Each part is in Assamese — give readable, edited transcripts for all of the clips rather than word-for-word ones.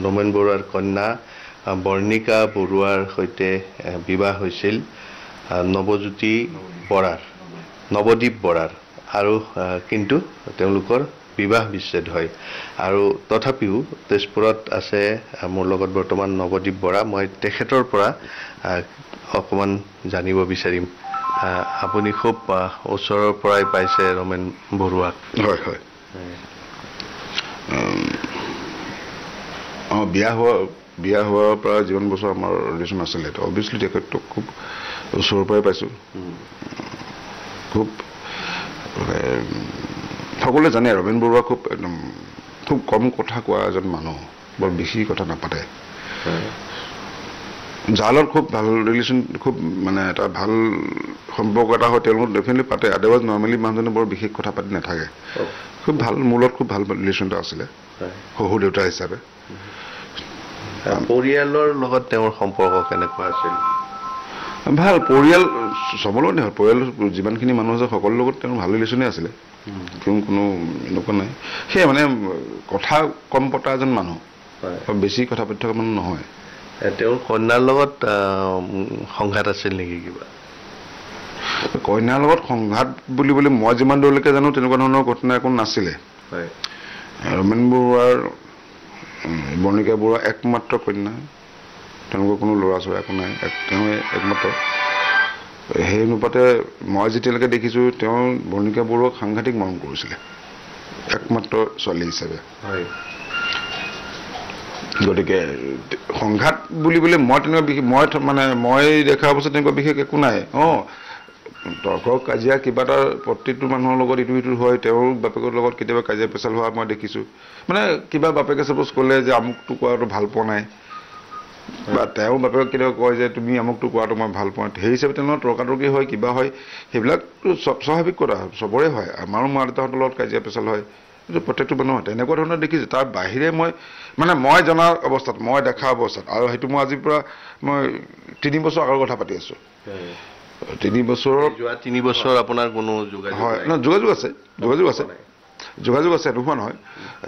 ৰমেন বৰুৱাৰ কন্যা বৰ্ণিকা বৰুৱাৰ সৈতে বিবাহ হৈছিল নৱজ্যোতি বৰাৰ, নৱদ্বীপ বৰাৰ, আৰু কিন্তু তেওঁলোকৰ বিবাহ বিচ্ছেদ হয়। আৰু তথাপিও তেজপুৰত আছে মোৰ লগত বৰ্তমান নৱদ্বীপ বৰা। মই তেখেতৰ পৰা অকণমান জানিব বিচাৰিম। আপুনি খুব ওচৰৰ পৰাই পাইছে ৰমেন বৰুৱাক। হয় হয়। বিয়া হোৱাৰ পৰা যিমান বছৰ আমাৰ ৰিলেশ্যন আছিলে, অবভিয়াছলি তেখেতক খুব ওচৰৰ পৰাই পাইছোঁ। খুব সকলোৱে জানে ৰমেন বৰুৱা খুব কম কথা কোৱা এজন মানুহ, বৰ বেছি কথা নাপাতে। যাৰ লগত খুব ভাল ৰিলেশ্যন, খুব মানে এটা ভাল সম্পৰ্ক এটা হয়, তেওঁলোকক ডেফিনেটলি পাতে। আদাৰৱাইজ নৰ্মেলি মানুহজনে বৰ বিশেষ কথা পাতি নাথাকে। খুব ভাল, মোৰ লগত খুব ভাল ৰিলেশ্যন এটা আছিলে শহুৰ দেউতা হিচাপে। পৰিয়ালৰ লগত তেওঁৰ সম্পৰ্ক কেনেকুৱা আছিল? ভাল। পৰিয়াল চবৰ লগতে হয়, পৰিয়ালৰ যিমানখিনি মানুহ আছে সকলোৰ লগত তেওঁৰ ভাল ৰিলেশ্যনেই আছিলে। কোনো এনেকুৱা নাই। সেয়ে মানে কথা কম পতা এজন মানুহ, বেছি কথা পাতি থকা মানুহ নহয়। তেওঁৰ কন্যাৰ লগত সংঘাত আছিল নেকি কিবা? কন্যাৰ লগত সংঘাত বুলিবলৈ মই যিমান দূৰলৈকে জানো তেনেকুৱা ধৰণৰ ঘটনা একো নাছিলে। ৰমেন বৰুৱাৰ বৰ্ণিকা বৰুৱা একমাত্ৰ কন্যা, তেওঁলোকৰ কোনো ল'ৰা ছোৱালী একো নাই, তেওঁৱে একমাত্ৰ। সেই অনুপাতে মই যেতিয়ালৈকে দেখিছোঁ তেওঁ বৰ্ণিকা বৰুৱাক সাংঘাতিক মৰম কৰিছিলে, একমাত্ৰ ছোৱালী হিচাপে। গতিকে সংঘাত বুলিবলৈ মই তেনেকুৱা মই দেখা অৱস্থাত তেনেকুৱা বিশেষ একো নাই। তৰ্ক কাজিয়া কিবা এটা প্ৰত্যেকটো মানুহৰ লগত ইটো সিটো হয়। তেওঁৰ বাপেকৰ লগত কেতিয়াবা কাজিয়া পেচাল হোৱা মই দেখিছোঁ। মানে কিবা বাপেকে চাপোজ ক'লে যে আমুকটো কোৱাটো ভাল পোৱা নাই, বা তেওঁৰ বাপেকক কেতিয়াবা কয় যে তুমি আমুকটো কোৱাটো মই ভাল পাওঁ, সেই হিচাপে তেওঁলোকৰ তৰ্কাতৰ্কি হয়, কিবা হয়। সেইবিলাকতো স্বাভাৱিক কথা, চবৰে হয়। আমাৰো মা দেউতাহঁতৰ লগত কাজিয়া পেচাল হয়, এইটো প্ৰত্যেকটো মানুহ হয়। তেনেকুৱা ধৰণৰ দেখিছোঁ। তাৰ বাহিৰে মই জনা অৱস্থাত, মই দেখা অৱস্থাত, আৰু সেইটো মই আজিৰ পৰা 3 বছৰ আগৰ কথা পাতি আছোঁ। 3 বছৰৰ যোৱা 3 বছৰ আপোনাৰ কোনো হয় ন? যোগাযোগ আছে, নোহোৱা নহয়।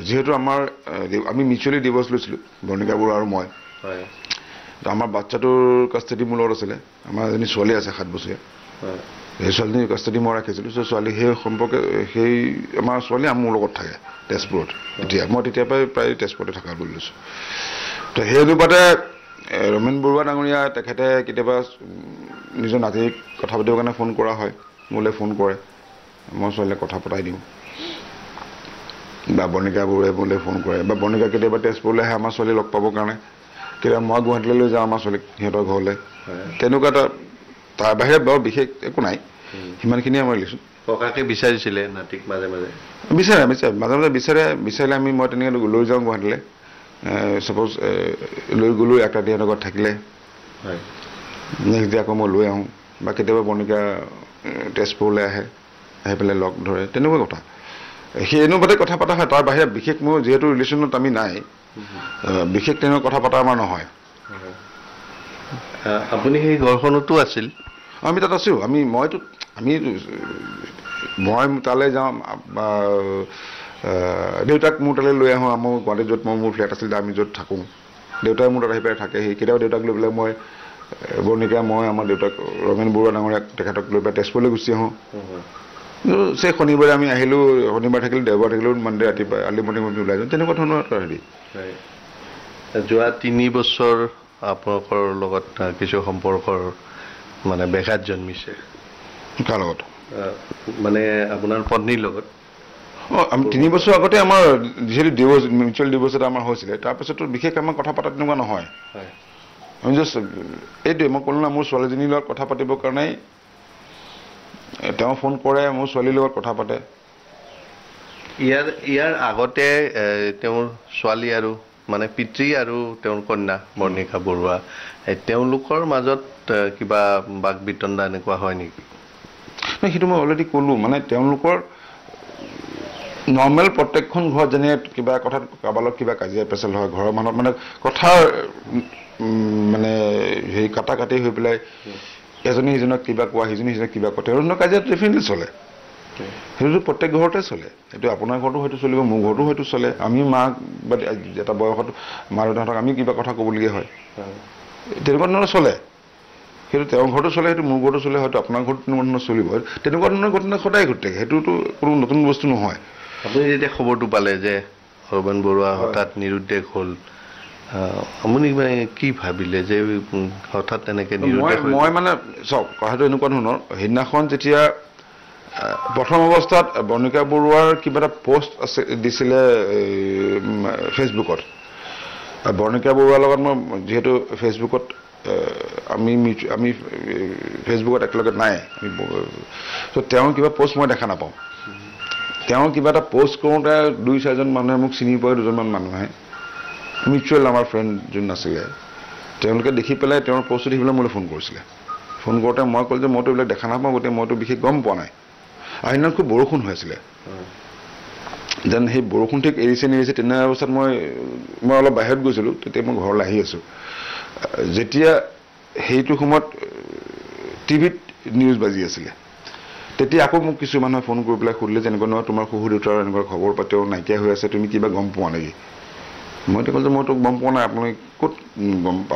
যিহেতু আমি মিউচুৱেলি ডিভৰ্চ লৈছিলোঁ, বৰ্ণিকা বৰুৱা আৰু মই। আমাৰ বাচ্চাটোৰ কাষ্টাডি মোৰ লগত আছিলে। আমাৰ এজনী ছোৱালী আছে 7 বছৰীয়া। সেই ছোৱালীজনীৰ কাষ্টাডি মই ৰাখিছিলোঁ। ছোৱালী সেই সম্পৰ্কে আমাৰ ছোৱালী মোৰ লগত থাকে তেজপুৰত। মই তেতিয়াৰ পৰাই প্ৰায় তেজপুৰতে থকা বুলি লৈছোঁ। তো সেই অনুপাতে ৰমেন বৰুৱা ডাঙৰীয়া তেখেতে কেতিয়াবা নিজৰ নাতিক কথা পাতিবৰ কাৰণে ফোন কৰা হয়, মোলৈ ফোন কৰে, মই ছোৱালীলৈ কথা পতাই দিওঁ। বা বৰ্ণিকা বৰুৱাই মোলৈ ফোন কৰে, বা বৰ্ণিকা কেতিয়াবা তেজপুৰলৈ আহে আমাৰ ছোৱালী লগ পাবৰ কাৰণে, কেতিয়াবা মই গুৱাহাটীলৈ লৈ যাওঁ আমাৰ ছোৱালীক সিহঁতৰ ঘৰলৈ। তেনেকুৱা এটা, তাৰ বাহিৰে বৰ বিশেষ একো নাই। সিমানখিনিয়ে আমাৰ ৰিলেশ্যন। ককাকে বিচাৰিছিলে নাতিক মাজে মাজে? মাজে মাজে বিচাৰিলে মই তেনেকৈ লৈ যাওঁ গুৱাহাটীলৈ। চাপ'জ লৈ গ'লোঁ, 1 ৰাতি সিহঁতৰ ঘৰত থাকিলে, নেক্সট ডে আকৌ মই লৈ আহোঁ। বা কেতিয়াবা বৰ্ণিকা তেজপুৰলৈ আহি পেলাই লগ ধৰে, তেনেকুৱা কথা। সেই অনুপাতে কথা পতা হয়। তাৰ বাহিৰে বিশেষ মোৰ যিহেতু ৰিলেশ্যনত আমি নাই, বিশেষ তেনেকুৱা কথা পতা আমাৰ নহয়। আপুনি সেই ঘৰখনতো আছিল? আমি তাত আছোঁ। মই তালৈ যাওঁ, দেউতাক মোৰ তালৈ লৈ আহোঁ। মই গুৱাহাটীত য'ত মোৰ ফ্লেট আছিল, আমি য'ত থাকোঁ, দেউতাই মোৰ তাত আহি পেলাই থাকে। কেতিয়াবা দেউতাক লৈ পেলাই মই আমাৰ দেউতাক ৰমেন বৰুৱা ডাঙৰীয়াক তেখেতক লৈ পেলাই তেজপুৰলৈ গুচি আহোঁ। সেই শনিবাৰে আমি আহিলোঁ, শনিবাৰ থাকিলোঁ, দেওবাৰ থাকিলোঁ, মানডে ৰাতিপুৱা আৰ্লি মৰ্ণিং আমি ওলাই যাওঁ, তেনেকুৱা ধৰণৰ এটা হেৰি। যোৱা 3 বছৰ আপোনালোকৰ লগত কিছু সম্পৰ্কৰ ব্যাঘাত জন্মিছে। কাৰ লগত? মানে আপোনাৰ পত্নীৰ লগত? আমি 3 বছৰ আগতে আমাৰ যিহেতু মিউচুৱেল ডিভৰ্চ এটা আমাৰ হৈছিলে, তাৰপিছতো বিশেষ আমাৰ কথা পতা তেনেকুৱা নহয়। আমি জাষ্ট এইটোৱে মই ক'লোঁ না, মোৰ ছোৱালীজনীৰ লগত কথা পাতিবৰ কাৰণেই তেওঁ ফোন কৰে, মোৰ ছোৱালীৰ লগত কথা পাতে। ইয়াৰ আগতে তেওঁৰ ছোৱালী আৰু পিতৃ আৰু তেওঁৰ কন্যা বৰ্ণিকা বৰুৱা, তেওঁলোকৰ মাজত কিবা বাক বিতণ্ডা এনেকুৱা হয় নেকি? সেইটো মই অলৰেডি ক'লোঁ। তেওঁলোকৰ নৰ্মেল প্ৰত্যেকখন ঘৰত যেনে কিবা কথাত কাৰোবাৰ লগত কিবা কাজিয়া পেচাল হয়, ঘৰৰ মানুহত কথাৰ হেৰি কাটি হৈ পেলাই এজনী সিজনক কিবা কোৱা, সিজনী সিজনক কিবা কোৱা, তেওঁৰ কাজিয়া ডেফিনেটলি চলে। সেইটো প্ৰত্যেক ঘৰতে চলে এইটো আপোনাৰ ঘৰতো হয়তো চলিব মোৰ ঘৰতো হয়তো চলে আমি মাক বা এটা বয়সত মা দেউতাহঁতক আমি কিবা কথা ক'বলগীয়া হয় তেনেকুৱা ধৰণৰ চলে সেইটো তেওঁৰ ঘৰতো চলে সেইটো মোৰ ঘৰতো চলে হয়তো আপোনাৰ ঘৰত তেনেকুৱা ধৰণৰ চলিব তেনেকুৱা ধৰণৰ ঘটনা সদায় ঘটি থাকে সেইটোতো কোনো নতুন বস্তু নহয় আপুনি যেতিয়া খবৰটো পালে যে ৰমেন বৰুৱা হঠাৎ নিৰুদ্দেশ হ'ল আপুনি মানে কি ভাবিলে যে হঠাৎ এনেকৈ নিৰুদ্দেশ মই মানে চাওক কথাটো এনেকুৱা ধৰণৰ সেইদিনাখন যেতিয়া প্ৰথম অৱস্থাত বৰ্ণিকা বৰুৱাৰ কিবা এটা পোষ্ট আছে দিছিলে ফেচবুকত বৰ্ণিকা বৰুৱাৰ লগত মই যিহেতু ফেচবুকত আমি ফেচবুকত একেলগে নাই ত' তেওঁৰ কিবা পোষ্ট মই দেখা নাপাওঁ তেওঁ কিবা এটা পোষ্ট কৰোঁতে 2-4জন মানুহে মোক চিনি পোৱা 2জনমান মানুহে মিউচুৱেল আমাৰ ফ্ৰেণ্ড যোন আছিলে তেওঁলোকে দেখি পেলাই তেওঁৰ পোষ্টটো দেখি পেলাই মোলৈ ফোন কৰিছিলে ফোন কৰোঁতে মই ক'লোঁ যে মইতো এইবিলাক দেখা নাপাওঁ গতিকে মইতো বিশেষ গম পোৱা নাই আৰু সেইদিনা খুব বৰষুণ হৈ আছিলে যেন সেই বৰষুণ ঠিক এৰিছে তেনে অৱস্থাত মই অলপ বাহিৰত গৈছিলোঁ তেতিয়া মই ঘৰলৈ আহি আছোঁ যেতিয়া সেইটো সময়ত টিভিত নিউজ বাজি আছিলে তেতিয়া আকৌ মোক কিছু মানুহে ফোন কৰি পেলাই সুধিলে যে এনেকুৱা নহয় তোমাৰ শহুৰ দেউতাৰ এনেকুৱা খবৰ পাতিও নাইকিয়া হৈ আছে তুমি কিবা গম পোৱা নেকি মই ক'লোঁ যে মইতো গম পোৱা নাই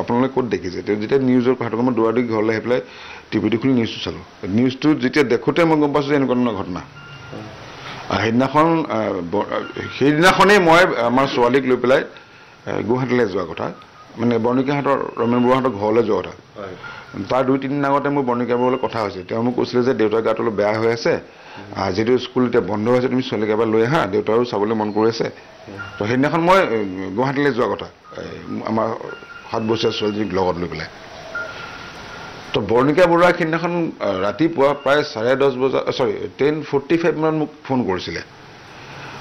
আপোনালোকে ক'ত দেখিছে যেতিয়া নিউজৰ কথাটো মই দৌৰা-দৌৰি ঘৰলৈ আহি পেলাই টিভিটো খুলি নিউজটো চালোঁ নিউজটো যেতিয়া দেখোঁতে মই গম পাইছোঁ যে এনেকুৱা ধৰণৰ ঘটনা সেইদিনাখনেই মই আমাৰ ছোৱালীক লৈ পেলাই গুৱাহাটীলৈ যোৱা কথা মানে বৰ্ণিকাহঁতৰ ৰমেন বৰুৱাহঁতৰ ঘৰলৈ যোৱা কথা তাৰ 2-3 দিন আগতে মোৰ বৰ্ণিকা বৰুৱাৰ কথা হৈছে তেওঁ মোক কৈছিলে যে দেউতাৰ গাটো অলপ বেয়া হৈ আছে যিহেতু স্কুল এতিয়া বন্ধ হৈছে তুমি ছোৱালীক এবাৰ লৈ আহা দেউতাৰো চাবলৈ মন কৰি আছে তো সেইদিনাখন মই গুৱাহাটীলৈ যোৱা কথা আমাৰ 7 বছৰীয়া ছোৱালীজনীক লগত লৈ পেলাই তো বৰ্ণিকা বৰুৱা সেইদিনাখন ৰাতিপুৱা প্ৰায় 10:30 বজাত 10:45 মানত মোক ফোন কৰিছিলে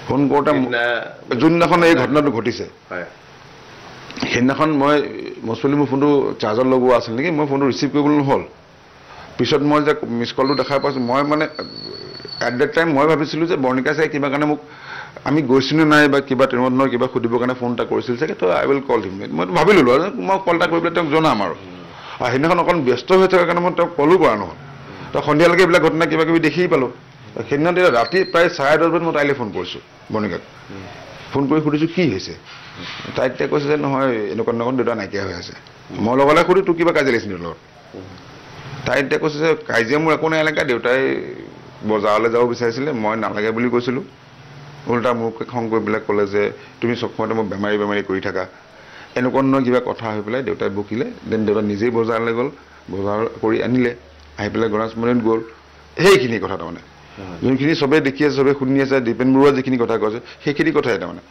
ফোন কৰোঁতে যোনদিনাখন এই ঘটনাটো ঘটিছে সেইদিনাখন মই ছোৱালী মোৰ ফোনটো চাৰ্জত লগোৱা আছিল নেকি মই ফোনটো ৰিচিভ কৰিবলৈ নহ'ল পিছত মই যে মিছ কলটো দেখা পাইছোঁ মই মানে এট ডেট টাইম মই ভাবিছিলোঁ যে বৰ্ণিকা চাই কিবা কাৰণে মোক আমি গৈছিলোঁ নাই বা কিবা তেনেকুৱা ধৰণৰ কিবা সুধিবৰ কাৰণে ফোন এটা কৰিছিল চাগে তো আই উইল কল হিম মই ভাবি ল'লোঁ আৰু মই কল এটা কৰি পেলাই তেওঁক জনাম আৰু সেইদিনাখন অকণ ব্যস্ত হৈ থকাৰ কাৰণে মই তেওঁক কলো কৰা নহ'ল তো সন্ধিয়ালৈকে এইবিলাক ঘটনা কিবা কিবি দেখি পালোঁ সেইদিনা ৰাতি প্ৰায় 10:30 বজাত মই তাইলৈ ফোন কৰিছোঁ বৰ্ণিকাক ফোন কৰি সুধিছোঁ কি হৈছে তাই এতিয়া কৈছে যে নহয় এনেকুৱা দেউতা নাইকিয়া হৈ আছে মই লগালে সুধি তোৰ কিবা কাজিয়া লাগিছিল লগত তাই এতিয়া কৈছে যে কাজিয়া মোৰ একো নাই এনেকৈ দেউতাই বজাৰলৈ যাব বিচাৰিছিলে মই নালাগে বুলি কৈছিলোঁ উল্টা মোক খং কৰি পেলাই ক'লে যে তুমি চব সময়তে মোক বেমাৰী কৰি থাকা এনেকুৱা ধৰণৰ কিবা কথা হৈ পেলাই দেউতাই বকিলে দেন দেউতা নিজেই বজাৰলৈ গ'ল বজাৰ কৰি আনিলে আহি পেলাই গণেশ মন্দিৰত গ'ল সেইখিনি কথা তাৰমানে যোনখিনি চবেই দেখি আছে চবেই শুনি আছে দীপেন বৰুৱা যিখিনি কথা কৈছে সেইখিনি কথাই তাৰমানে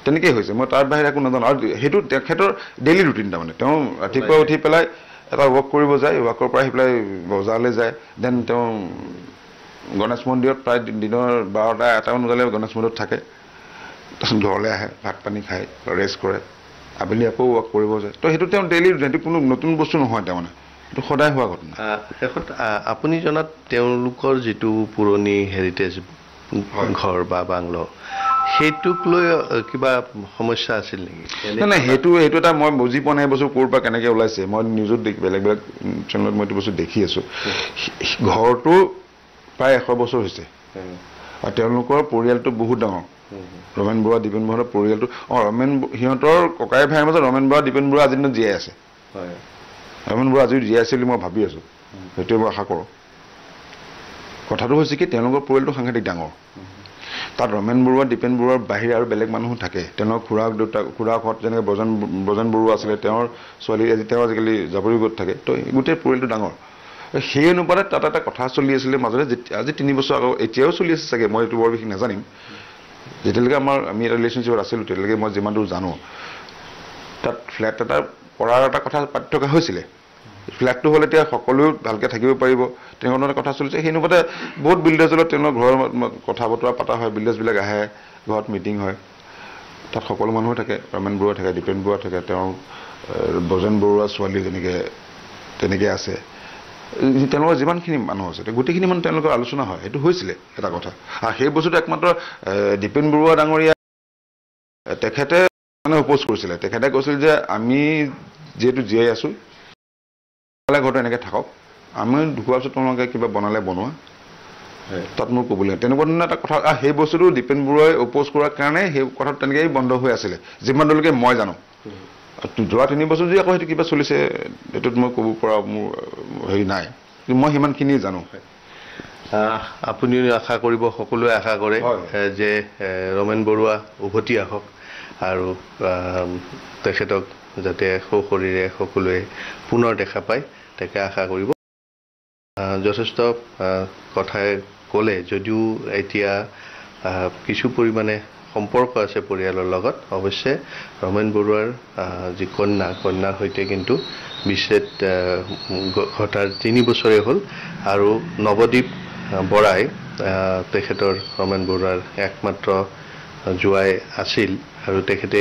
তেনেকেই হৈছে মই তাৰ বাহিৰে একো নাজানো আৰু সেইটো তেখেতৰ ডেইলি ৰুটিন তাৰমানে তেওঁ ৰাতিপুৱা উঠি পেলাই এটা ৱাক কৰিব যায় ৱাকৰ পৰা আহি পেলাই বজাৰলৈ যায় দেন তেওঁ গণেশ মন্দিৰত প্ৰায় দিনৰ 12টা-1টামান বজালৈ গণেশ মন্দিৰত থাকে তাৰপিছত ঘৰলৈ আহে ভাত পানী খাই ৰেষ্ট কৰে আবেলি আকৌ ৱাক কৰিব যায় তো সেইটো তেওঁ ডেইলি সেইটো কোনো নতুন বস্তু নহয় তাৰমানে এইটো সদায় হোৱা ঘটনা শেষত আপুনি জনাত তেওঁলোকৰ যিটো পুৰণি হেৰিটেজ ঘৰ বা বাংলো সেইটোক লৈ কিবা সমস্যা আছিল নেকি নাই সেইটো এটা মই বুজি পোৱা নাই বস্তু ক'ৰ পৰা কেনেকৈ ওলাইছে মই নিউজত বেলেগ চেনেলত মই এইটো বস্তু দেখি আছোঁ ঘৰটো প্ৰায় 100 বছৰ হৈছে আৰু তেওঁলোকৰ পৰিয়ালটো বহুত ডাঙৰ ৰমেন বৰুৱা দীপেন বৰুৱাৰ পৰিয়ালটো সিহঁতৰ ককাই ভাইৰ মাজত ৰমেন বৰুৱা দীপেন বৰুৱা আজিৰ দিনত জীয়াই আছে ৰমেন বৰুৱা আজিও জীয়াই আছে বুলি মই ভাবি আছোঁ সেইটোৱে মই আশা কৰোঁ কথাটো হৈছে কি তেওঁলোকৰ পৰিয়ালটো সাংঘাতিক ডাঙৰ তাত ৰমেন বৰুৱা দীপেন বৰুৱাৰ বাহিৰে আৰু বেলেগ মানুহো থাকে তেওঁলোকৰ খুৰাকহঁত যেনেকৈ ব্ৰজেন বৰুৱা আছিলে তেওঁৰ ছোৱালী তেওঁ আজিকালি জাপৰিগত থাকে তো গোটেই পৰিয়ালটো ডাঙৰ সেই অনুপাতে তাত এটা কথা চলি আছিলে মাজতে আজি 3 বছৰ আগত এতিয়াও চলি আছে চাগে মই এইটো বৰ বিশেষ নাজানিম যেতিয়ালৈকে আমি এটা ৰিলেশ্যনশ্বিপত আছিলোঁ তেতিয়ালৈকে মই যিমান দূৰ জানো তাত ফ্লেট এটা কৰাৰ এটা কথা পাতি থকা হৈছিলে ফ্লেটটো হ'লে এতিয়া সকলোৱে ভালকৈ থাকিব পাৰিব তেনেকুৱা কথা চলিছে সেই অনুপাতে বহুত বিল্ডাৰ্ছৰ তেওঁলোকৰ ঘৰৰ কথা বতৰা পতা হয় বিল্ডাৰ্ছবিলাক আহে ঘৰত মিটিং হয় তাত সকলো মানুহ থাকে ৰমেন বৰুৱা থাকে দীপেন বৰুৱা থাকে তেওঁ ব্ৰজেন বৰুৱা ছোৱালী তেনেকৈ আছে তেওঁলোকৰ যিমানখিনি মানুহ আছে গোটেইখিনি মানুহ তেওঁলোকৰ আলোচনা হয় সেইটো হৈছিলে এটা কথা আৰু সেই বস্তুটো একমাত্ৰ দীপেন বৰুৱা ডাঙৰীয়া তেখেতে মানে অপ'জ কৰিছিলে তেখেতে কৈছিল যে আমি যিহেতু জীয়াই আছোঁ ঘৰটো এনেকৈ থাকক আমি ঢুকোৱাৰ পিছত তোমালোকে কিবা বনালে বনোৱা তাত মোৰ ক'বলৈ তেনেকুৱা ধৰণৰ এটা কথা সেই বস্তুটো দীপেন বৰুৱাই অপ'জ কৰাৰ কাৰণে সেই কথাটো তেনেকেই বন্ধ হৈ আছিলে যিমান দূৰলৈকে মই জানো যোৱা 3 বছৰ যদি আকৌ সেইটো কিবা চলিছে এইটোত মই ক'ব পৰা মোৰ হেৰি নাই কিন্তু মই সিমানখিনিয়ে জানো আপুনি আশা কৰিব সকলোৱে আশা কৰে যে ৰমেন বৰুৱা উভতি আহক আৰু তেখেতক যাতে সশৰীৰে সকলোৱে পুনৰ দেখা পায় তাকে আশা কৰিব যথেষ্ট কথাই ক'লে যদিও এতিয়া কিছু পৰিমাণে সম্পৰ্ক আছে পৰিয়ালৰ লগত অৱশ্যে ৰমেন বৰুৱাৰ যি কন্যাৰ সৈতে কিন্তু বিচ্ছেদ ঘটাৰ 3 বছৰে হ'ল আৰু নৱদীপ বৰাই তেখেতৰ ৰমেন বৰুৱাৰ একমাত্ৰ জোৱাই আছিল আৰু তেখেতে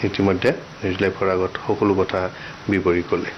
ইতিমধ্যে নিউজ লাইভৰ আগত সকলো কথা বিৱৰি ক'লে